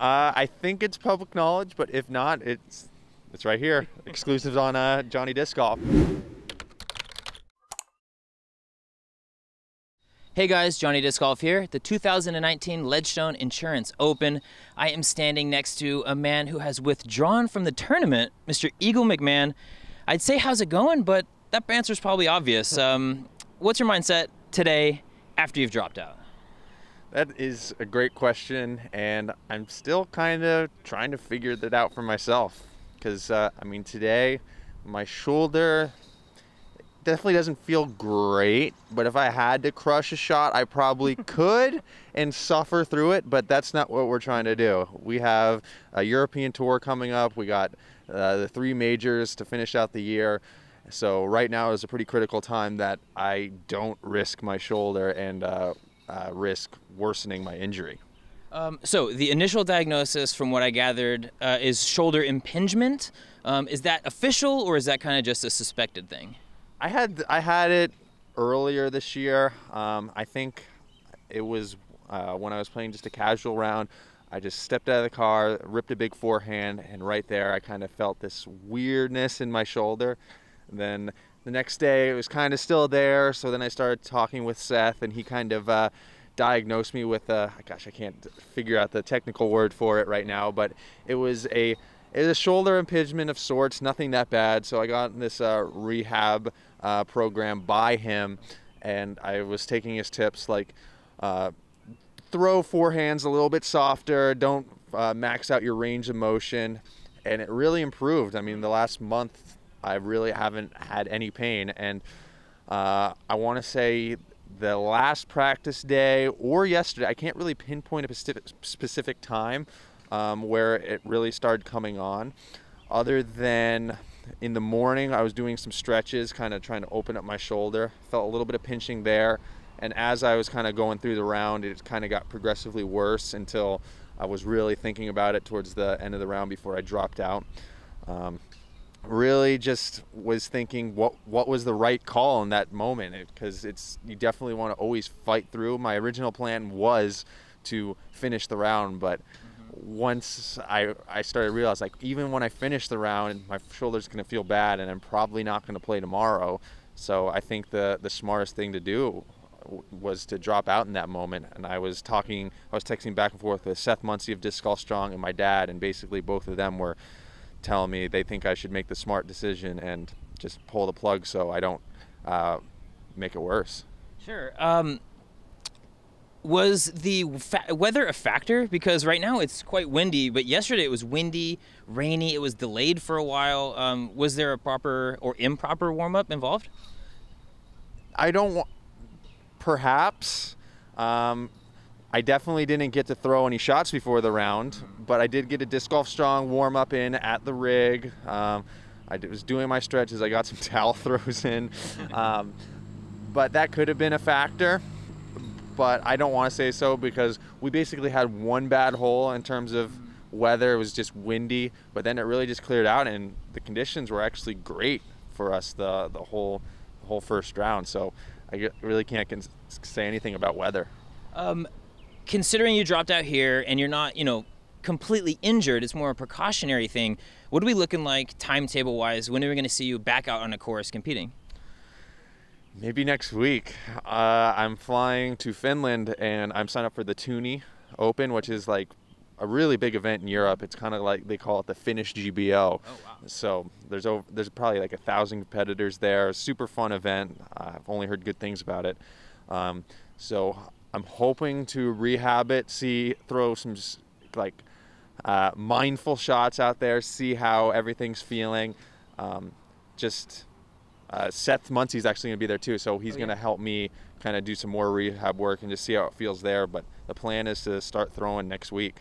I think it's public knowledge, but if not, it's right here. Exclusives on Johnny Disc Golf. Hey guys, Johnny Disc Golf here. The 2019 Ledgestone Insurance Open. I am standing next to a man who has withdrawn from the tournament, Mr. Eagle McMahon. I'd say, how's it going? But that answer's probably obvious. What's your mindset today after you've dropped out? That is a great question, and I'm still kind of trying to figure that out for myself. Because, I mean, today, my shoulder definitely doesn't feel great, but if I had to crush a shot, I probably could and suffer through it, but that's not what we're trying to do. We have a European tour coming up. We got the 3 majors to finish out the year. So right now is a pretty critical time that I don't risk my shoulder and risk worsening my injury. So the initial diagnosis, from what I gathered, is shoulder impingement. Is that official, or is that kind of just a suspected thing? I had it earlier this year. I think it was when I was playing just a casual round. I just stepped out of the car, ripped a big forehand, and right there I kind of felt this weirdness in my shoulder. And then the next day it was kind of still there, so then I started talking with Seth, and he kind of diagnosed me with gosh, I can't figure out the technical word for it right now, but it was a shoulder impingement of sorts, nothing that bad. So I got in this rehab program by him, and I was taking his tips like throw forehands a little bit softer, don't max out your range of motion, and it really improved. I mean, the last month I really haven't had any pain, and I want to say the last practice day or yesterday, I can't really pinpoint a specific time where it really started coming on, other than in the morning I was doing some stretches, kind of trying to open up my shoulder. Felt a little bit of pinching there, and as I was kind of going through the round, it kind of got progressively worse until I was really thinking about it towards the end of the round before I dropped out. Really just was thinking what was the right call in that moment, because you definitely want to always fight through. My original plan was to finish the round, but once I started to realize, like, even when I finish the round, my shoulder's going to feel bad, and I'm probably not going to play tomorrow. So I think the smartest thing to do was to drop out in that moment. And I was texting back and forth with Seth Muncie of Disc Golf Strong and my dad, and basically both of them were telling me they think I should make the smart decision and just pull the plug so I don't make it worse. Sure. Was the weather a factor? Because right now it's quite windy, but yesterday it was windy, rainy, it was delayed for a while. Was there a proper or improper warm-up involved? Perhaps. I definitely didn't get to throw any shots before the round, but I did get a Disc Golf Strong warm-up in at the rig. I was doing my stretches. I got some towel throws in. But that could have been a factor. But I don't want to say so, because we basically had one bad hole in terms of weather. It was just windy, but then it really just cleared out, and the conditions were actually great for us the whole first round. So I really can't say anything about weather. Considering you dropped out here and you're not, completely injured, it's more a precautionary thing. What are we looking like timetable-wise? When are we going to see you back out on a course competing? Maybe next week. I'm flying to Finland, and I'm signed up for the Tuni Open, which is like a really big event in Europe. It's kind of like, they call it the Finnish GBO. Oh, wow. So there's probably like 1,000 competitors there. Super fun event. I've only heard good things about it. So I'm hoping to rehab it, throw some like mindful shots out there, see how everything's feeling. Seth Muncie's actually going to be there too, so he's going to help me kind of do some more rehab work and just see how it feels there. But the plan is to start throwing next week.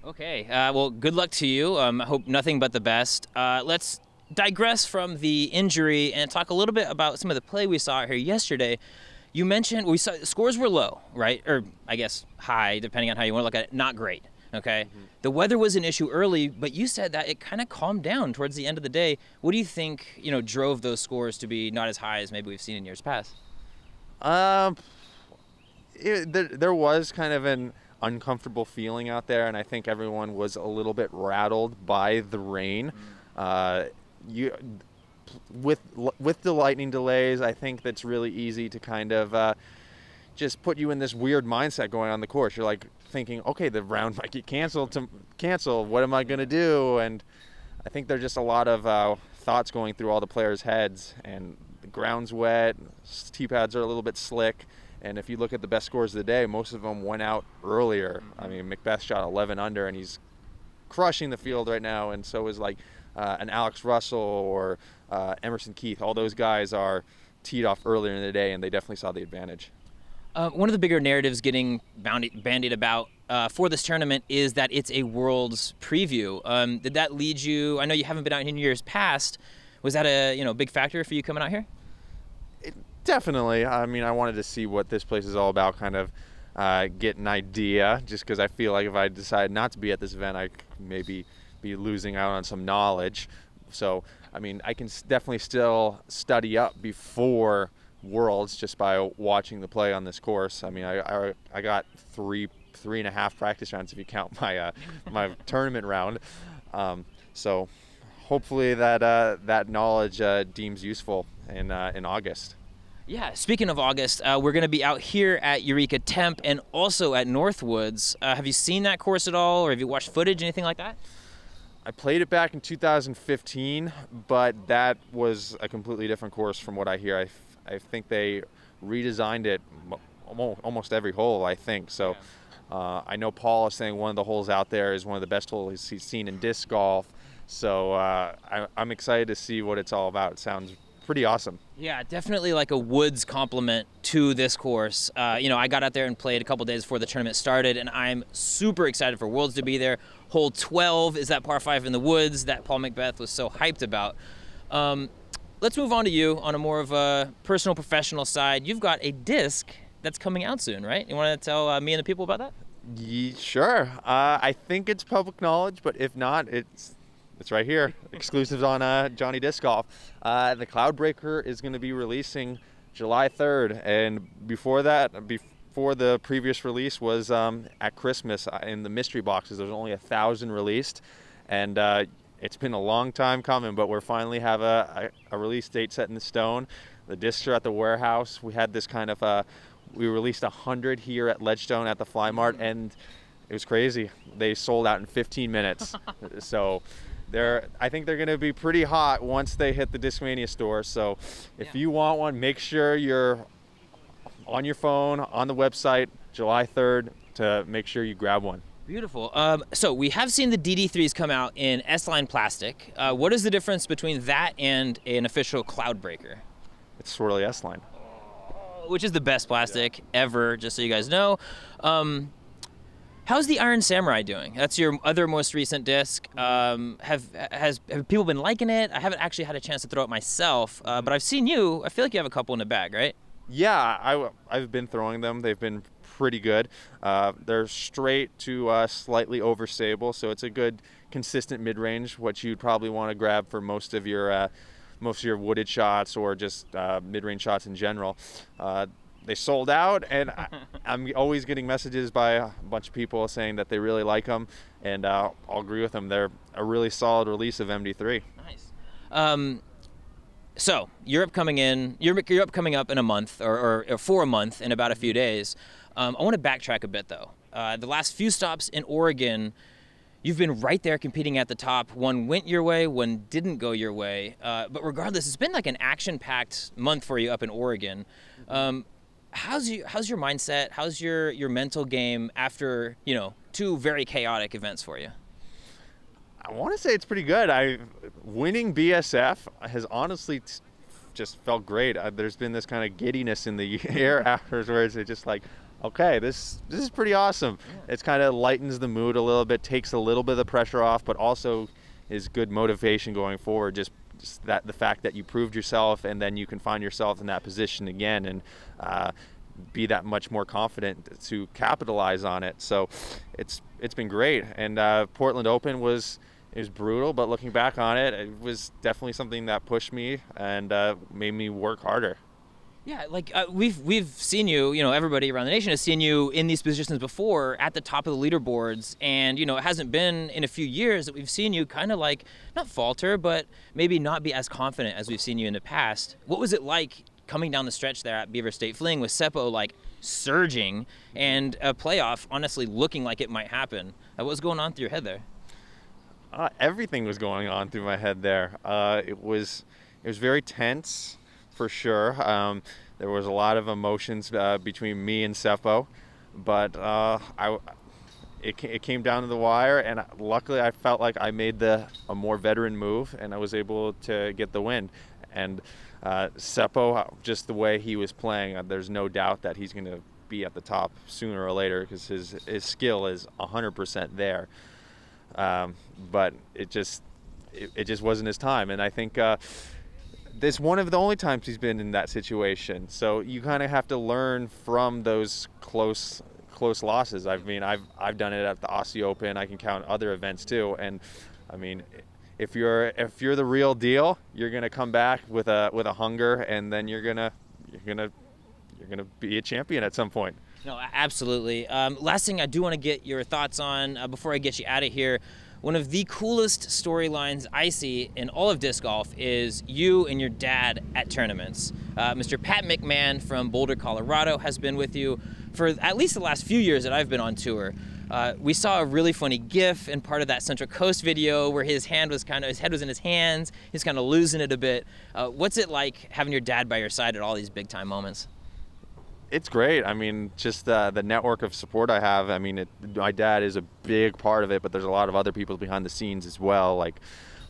Okay, well, good luck to you. I hope nothing but the best. Let's digress from the injury and talk a little bit about some of the play we saw here yesterday. You mentioned scores were low, right? Or I guess high, depending on how you want to look at it. Not great. Okay. The weather was an issue early, but you said that it kind of calmed down towards the end of the day. What do you think, drove those scores to be not as high as maybe we've seen in years past? There was kind of uncomfortable feeling out there, and I think everyone was a little bit rattled by the rain. With the lightning delays, I think that's really easy to kind of just put you in this weird mindset going on the course. You're like thinking, okay, the round might get canceled. What am I going to do? And I think there's just a lot of thoughts going through all the players' heads. And the ground's wet, tee pads are a little bit slick. And if you look at the best scores of the day, most of them went out earlier. I mean, Macbeth shot 11 under, and he's crushing the field right now. And so is like an Alex Russell or Emerson Keith. All those guys are teed off earlier in the day, and they definitely saw the advantage. One of the bigger narratives getting bandied about for this tournament is that it's a Worlds preview. Did that lead you? I know you haven't been out in years past. Was that a big factor for you coming out here? Definitely. I mean, I wanted to see what this place is all about, kind of get an idea, just because I feel like if I decide not to be at this event, I could maybe be losing out on some knowledge. So, I mean, I can definitely still study up before Worlds just by watching the play on this course. I mean, I got three and a half practice rounds if you count my my tournament round. So hopefully that knowledge deems useful in August. Yeah, speaking of August, we're going to be out here at Eureka Temp and also at Northwoods. Have you seen that course at all, or have you watched footage, anything like that? I played it back in 2015, but that was a completely different course from what I hear. I think they redesigned it almost every hole, I think. So I know Paul is saying one of the holes out there is one of the best holes he's seen in disc golf. So I'm excited to see what it's all about. It sounds pretty awesome. Yeah, definitely like a woods complement to this course. I got out there and played a couple days before the tournament started, and I'm super excited for Worlds to be there. Hole 12 is that par 5 in the woods that Paul Macbeth was so hyped about. Let's move on to you on a more of a personal, professional side. You've got a disc that's coming out soon, right? You want to tell me and the people about that? Sure. I think it's public knowledge, but if not, it's right here. Exclusives on Johnny Disc Golf. The Cloudbreaker is going to be releasing July 3rd, and before that, before the previous release was at Christmas in the mystery boxes. There's only 1,000 released, and it's been a long time coming, but we're finally have a release date set in stone. The discs are at the warehouse. We had this kind of we released 100 here at Ledgestone at the Fly Mart, and it was crazy. They sold out in 15 minutes. So I think they're going to be pretty hot once they hit the Discmania store. So if you want one, make sure you're on your phone, on the website, July 3rd, to make sure you grab one. Beautiful. So we have seen the DD3s come out in S-Line plastic. What is the difference between that and an official Cloudbreaker? It's Swirly S-Line. Which is the best plastic ever, just so you guys know. How's the Iron Samurai doing? That's your other most recent disc. Have people been liking it? I haven't actually had a chance to throw it myself, but I've seen you. I feel like you have a couple in the bag, right? Yeah, I've been throwing them. They've been pretty good. They're straight to slightly overstable, so it's a good consistent mid-range, what you'd probably want to grab for most of your wooded shots or just mid-range shots in general. They sold out, and I'm always getting messages by a bunch of people saying that they really like them, and I'll agree with them. They're a really solid release of MD3. Nice. So Europe coming up in a month, or for a month in about a few days. I want to backtrack a bit though. The last few stops in Oregon, you've been right there competing at the top. One went your way, one didn't go your way. But regardless, it's been like an action-packed month for you up in Oregon. How's your mindset? How's your mental game after two very chaotic events for you? I want to say it's pretty good. Winning BSF has honestly just felt great. There's been this kind of giddiness in the air afterwards. It's just like, okay, this is pretty awesome. Yeah. It's kind of lightens the mood a little bit, takes a little bit of the pressure off, but also is good motivation going forward. Just that the fact that you proved yourself, and then you can find yourself in that position again and be that much more confident to capitalize on it. So it's been great. And Portland Open was brutal, but looking back on it, it was definitely something that pushed me and made me work harder. Yeah, like we've seen you, everybody around the nation has seen you in these positions before at the top of the leaderboards, and it hasn't been in a few years that we've seen you kind of like not falter, but maybe not be as confident as we've seen you in the past. What was it like coming down the stretch there at Beaver State Fling with Seppo like surging and a playoff honestly looking like it might happen? What was going on through your head there? Everything was going on through my head there. It was very tense. For sure. There was a lot of emotions between me and Seppo, but it came down to the wire, and luckily I felt like I made a more veteran move, and I was able to get the win. And Seppo, just the way he was playing, there's no doubt that he's going to be at the top sooner or later because his skill is 100% there. But it just wasn't his time, and I think this is one of the only times he's been in that situation. So you kind of have to learn from those close losses. I mean, I've done it at the Aussie Open. I can count other events too. And I mean, if you're the real deal, you're gonna come back with a hunger, and then you're gonna be a champion at some point. No, absolutely. Last thing I do want to get your thoughts on before I get you out of here. One of the coolest storylines I see in all of disc golf is you and your dad at tournaments. Mr. Pat McMahon from Boulder, Colorado has been with you for at least the last few years that I've been on tour. We saw a really funny GIF in part of that Central Coast video where his head was in his hands. He's kind of losing it a bit. What's it like having your dad by your side at all these big time moments? It's great. I mean, just the network of support I have. I mean, my dad is a big part of it, but there's a lot of other people behind the scenes as well. Like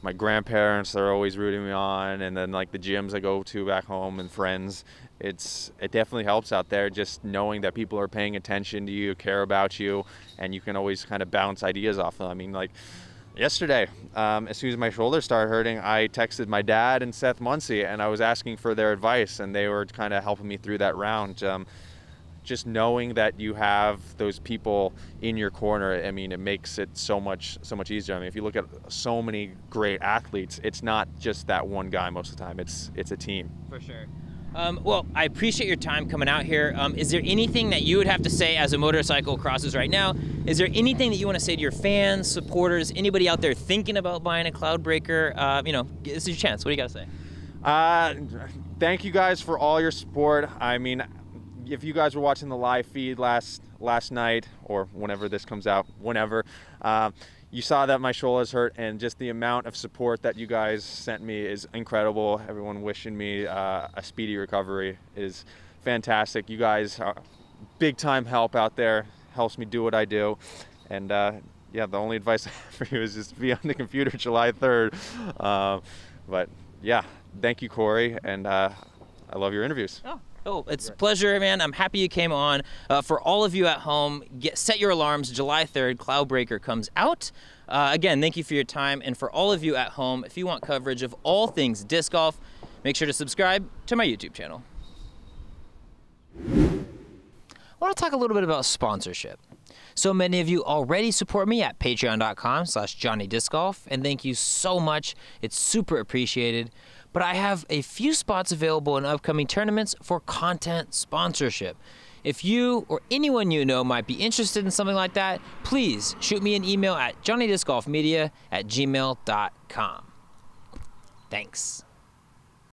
my grandparents are always rooting me on, and then like the gyms I go to back home and friends. It definitely helps out there just knowing that people are paying attention to you, care about you, and you can always kind of bounce ideas off them. I mean, like yesterday, as soon as my shoulder started hurting, I texted my dad and Seth Muncie, and I was asking for their advice, and they were kind of helping me through that round. Just knowing that you have those people in your corner, I mean, it makes it so much easier. I mean, if you look at so many great athletes, it's not just that one guy most of the time. It's a team. For sure. Well, I appreciate your time coming out here. Is there anything that you would have to say as a motorcycle crosses right now? Is there anything that you want to say to your fans, supporters, anybody out there thinking about buying a Cloudbreaker? This is your chance. What do you got to say? Thank you guys for all your support. I mean, if you guys were watching the live feed last night, or whenever this comes out, you saw that my shoulders hurt, and just the amount of support that you guys sent me is incredible. Everyone wishing me a speedy recovery is fantastic. You guys are big time help out there, helps me do what I do. And yeah, the only advice I have for you is just be on the computer July 3rd. But yeah, thank you, Corey, and I love your interviews. Oh, it's a pleasure, man. I'm happy you came on. For all of you at home, set your alarms. July 3rd, Cloudbreaker comes out. Again, thank you for your time. And for all of you at home, if you want coverage of all things disc golf, make sure to subscribe to my YouTube channel. I want to talk a little bit about sponsorship. So many of you already support me at patreon.com/johnnydiscgolf, and thank you so much. It's super appreciated. But I have a few spots available in upcoming tournaments for content sponsorship. If you or anyone you know might be interested in something like that, please shoot me an email at johnnydiscgolfmedia@gmail.com. Thanks.